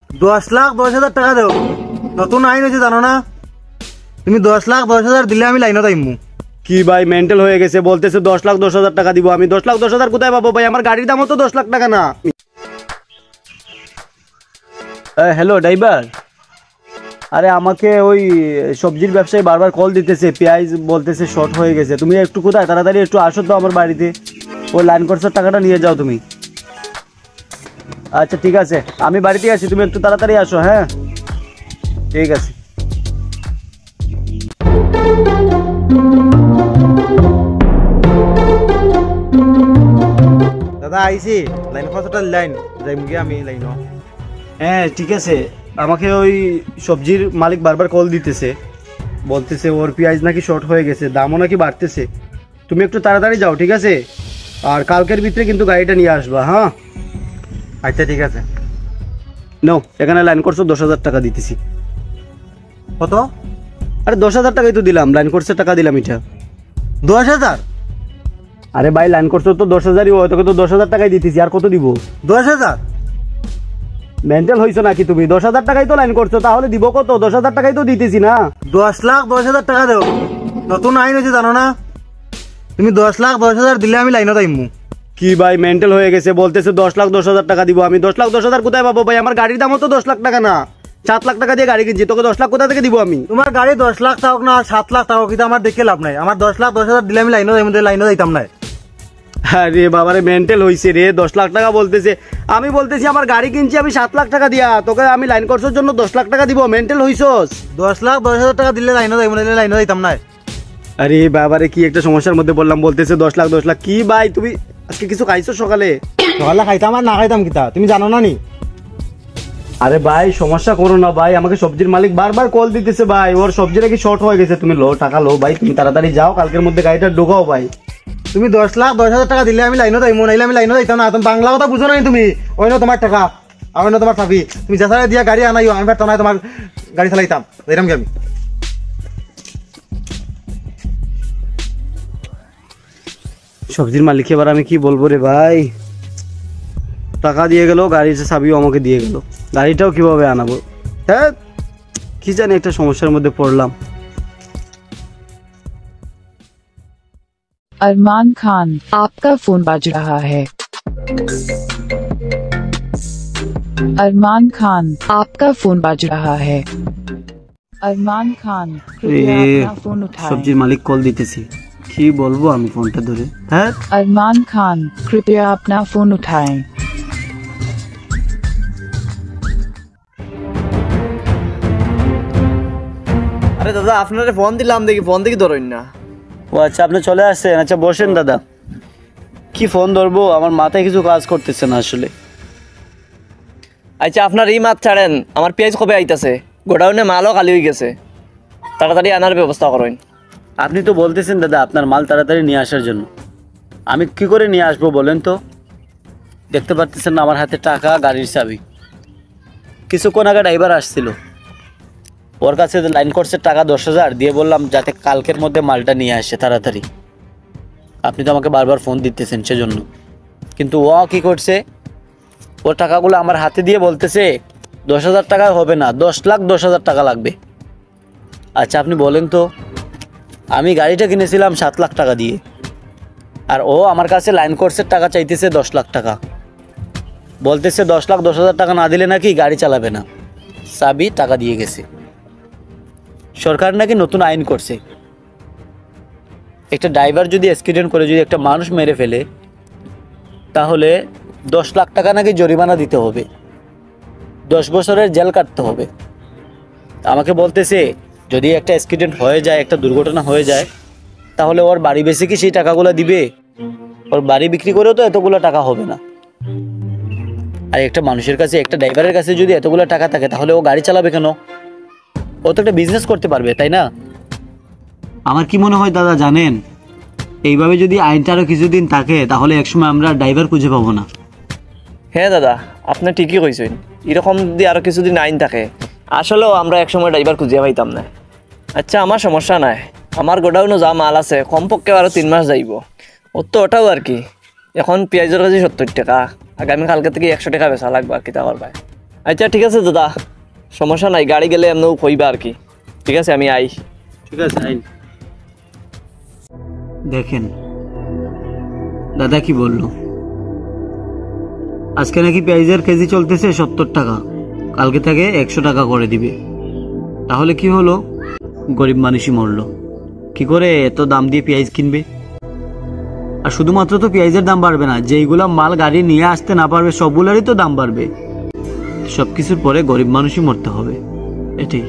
10,10,000 টাকা দেও। নতুন আইন হয়েছে জানো না? তুমি 10,10,000 দিলে আমি লাইনত আইমু। কি ভাই মেন্টাল হয়ে গেছে? বলতেছে 10,10,000 টাকা দিব। আমি 10,10,000 কোথায় পাবো ভাই? আমার গাড়ির দামও তো 10 লাখ টাকা না। হ্যালো ড্রাইভার, আরে আমাকে ওই সবজির ব্যবসায়ী বারবার কল দিতেছে, পেঁয়াজ বলতেছে শর্ট হয়ে গেছে। তুমি একটু কোথায় তাড়াতাড়ি একটু আসো তো আমার বাড়িতে, ওই লাইন খরচের টাকাটা নিয়ে যাও তুমি। আচ্ছা ঠিক আছে, আমি বাড়িতে আছি, তুমি একটু তাড়াতাড়ি আসো। হ্যাঁ ঠিক আছে। দাদা আইছি, লাইন খরচটা লাইন যাইম গিয়ে আমি লাইন। হ্যাঁ ঠিক আছে, আমাকে ওই সবজির মালিক বারবার কল দিতেছে, বলতেছে ওর পেঁয়াজ নাকি শর্ট হয়ে গেছে, দামও নাকি বাড়তেছে। তুমি একটু তাড়াতাড়ি যাও ঠিক আছে, আর কালকের ভিতরে কিন্তু গাড়িটা নিয়ে আসবা। হ্যাঁ আচ্ছা ঠিক আছে। নো, এখানে লাইন করছো 10,000 টাকা দিতেছি। কত? আরে 10,000 টাকাই তো দিলাম, লাইন কোর্সের টাকা দিলাম এটা। 10,000? আরে ভাই লাইন কোর্স তো 10,000ই হয়, তোকে তো 10,000 টাকাই দিতেছি, আর কত দিব? 10,000? মেন্টাল হয়েছো নাকি তুমি? 10,000 টাকাই তো লাইন করছো, তাহলে দিব কত? 10,000 টাকাই তো দিতেছি না। 10,10,000 টাকা দেও। নতুন আইন হয়েছে জানো না? তুমি 10,10,000 দিলে আমি লাইনত আইমু। কি ভাই মেন্টাল হয়ে গেছে? বলতেছে 10,10,000 টাকা দিব। আমি 10,10,000 কোথায় পাবো ভাই? আমার গাড়ির দামও তো 10 লাখ টাকা না। 7 লাখ টাকা দিয়ে গাড়ি কিনছি, তোকে 10 লাখ কোথা থেকে দিব আমি? তোমার গাড়ি 10 লাখ থাকুক না 7 লাখ থাকুক, কিন্তু আমার দেখে লাভ নাই। আমার 10,10,000 দিলে আমি লাইনত আইমু, লাইনত যাইতাম না। আরে বাবারে মেন্টাল হইছে রে, 10 লাখ টাকা বলতেছে। আমি বলতেছি আমার গাড়ি কিনছি আমি 7 লাখ টাকা দিয়া, তোকে আমি লাইন কোর্সের জন্য 10 লাখ টাকা দিব। মেন্টাল হইছস? 10,10,000 টাকা দিলে লাইনত আইমু, লাইনত যাইতাম না। আরে বাবারে কি একটা সমস্যার মধ্যে বললাম, বলতেছে 10 লাখ 10 লাখ। কি ভাই তুমি আজকে কিছু খাইছো সকালে? সকালে খাইতাম আর না খাইতাম কিতা তুমি জানো না নি? আরে ভাই সমস্যা করো না ভাই, আমাকে সবজির মালিক বারবার কল দিতেছে ভাই, ওর সবজি নাকি শর্ট হয়ে গেছে। তুমি লো টাকা লো ভাই, তুমি তাড়াতাড়ি যাও, কালকের মধ্যে গাড়িটা ঢোকাও ভাই। তুমি 10,10,000 টাকা দিলে আমি লাইনত আইমু, নাইলে আমি লাইনত যাইতাম না। তুমি বাংলা কথা বুঝো নাই তুমি? ওই না তোমার টাকা, আমি না তোমার চাবি। তুমি যেসারে দিয়া গাড়ি আনাইও, আমি পারতাম না তোমার গাড়ি চালাইতাম, যাইতাম কি আমি? সবজির মালিক এবার আমি কি বলবো রে ভাই? টাকা দিয়ে গেল, গাড়ির চাবিও আমাকে দিয়ে গেল, গাড়িটাও কিভাবে আনাবো? হ্যাঁ কি জানি একটা সমস্যার মধ্যে পড়লাম। अरमान खान, आपका फोन बज रहा है। अरमान खान, आपका फोन बज रहा है। अरमान खान, कृपया अपना फोन उठाएं। সবজির মালিক কল দিতেছি, কি বলবো আমি ফোনটা ধরে? হ্যাঁ अरमान खान, कृपया अपना फोन उठाएं। আরে দাদা আপনারে ফোন দিলাম, দেখি ফোন দেখি ধরেন না। ও আচ্ছা, আপনি চলে আসছেন। আচ্ছা বসেন দাদা। কি ফোন ধরবো, আমার মাথায় কিছু কাজ করতেছে না আসলে। আচ্ছা আপনার এই মাছ ছাড়েন, আমার পেঁয়াজ কবে আইতাছে? গোডাউনে মালও খালি হয়ে গেছে, তাড়াতাড়ি আনার ব্যবস্থা করেন। আপনি তো বলতেছেন দাদা আপনার মাল তাড়াতাড়ি নিয়ে আসার জন্য, আমি কি করে নিয়ে আসবো বলেন তো? দেখতে পাচ্ছেন না আমার হাতে টাকা, গাড়ির চাবি। কিছুক্ষণ আগে ড্রাইভার আসছিল, ওর কাছে লাইন কোর্সের টাকা 10,000 দিয়ে বললাম যাতে কালকের মধ্যে মালটা নিয়ে আসে তাড়াতাড়ি। আপনি তো আমাকে বারবার ফোন দিতেছেন সেজন্য, কিন্তু ও কি করছে, ওর টাকাগুলো আমার হাতে দিয়ে বলতেছে 10,000 টাকা হবে না, 10,10,000 টাকা লাগবে। আচ্ছা আপনি বলেন তো, আমি গাড়িটা কিনেছিলাম 7 লাখ টাকা দিয়ে, আর ও আমার কাছে লাইন কোর্সের টাকা চাইতেছে 10 লাখ টাকা। বলতেছে 10,10,000 টাকা না দিলে নাকি গাড়ি চালাবে না, চাবি টাকা দিয়ে গেছে। সরকার নাকি নতুন আইন করছে, একটা ড্রাইভার যদি অ্যাক্সিডেন্ট করে যদি একটা মানুষ মেরে ফেলে তাহলে 10 লাখ টাকা নাকি জরিমানা দিতে হবে, 10 বছরের জেল কাটতে হবে। আমাকে বলতেছে যদি একটা অ্যাক্সিডেন্ট হয়ে যায়, একটা দুর্ঘটনা হয়ে যায়, তাহলে ওর বাড়ি বেশি কি সেই টাকাগুলো দিবে? ওর বাড়ি বিক্রি করেও তো এতগুলো টাকা হবে না। আর একটা মানুষের কাছে, একটা ড্রাইভারের কাছে যদি এতগুলো টাকা থাকে তাহলে ও গাড়ি চালাবে কেন? ও তো একটা বিজনেস করতে পারবে, তাই না? আমার কি মনে হয় দাদা জানেন, এইভাবে যদি আইনটা আরও কিছুদিন থাকে তাহলে একসময় আমরা ড্রাইভার খুঁজে পাবো না। হ্যাঁ দাদা আপনি ঠিকই কইছেন, এরকম যদি আরও কিছুদিন আইন থাকে আসলেও আমরা একসময় ড্রাইভার খুঁজে পাইতাম না। আচ্ছা আমার সমস্যা নাই, আমার গোডাউনে যা মাল আছে কমপক্ষে আরও 3 মাস যাইব, ওর তো ওটাও আর কি। এখন পেঁয়াজের কাছে 70 টাকা, আগামী কালকে থেকে 100 টাকা বেচা লাগবে আর কি তা ভাই। আচ্ছা ঠিক আছে দাদা, সমস্যা নাই, গাড়ি গেলে এমনও কইবা আর কি। ঠিক আছে আমি আই। ঠিক আছে আইন। দেখেন দাদা কি বললো, আজকে নাকি পেঁয়াজের কেজি চলতেছে 70 টাকা, কালকে থেকে 100 টাকা করে দিবে। তাহলে কি হলো, গরিব মানুষই মরলো। কি করে এত দাম দিয়ে পেঁয়াজ কিনবে? আর শুধুমাত্র তো পেঁয়াজের দাম বাড়বে না, যেইগুলা মাল গাড়ি নিয়ে আসতে না পারবে সবগুলারই তো দাম বাড়বে। সবকিছুর পরে গরিব মানুষই মরতে হবে, এটাই।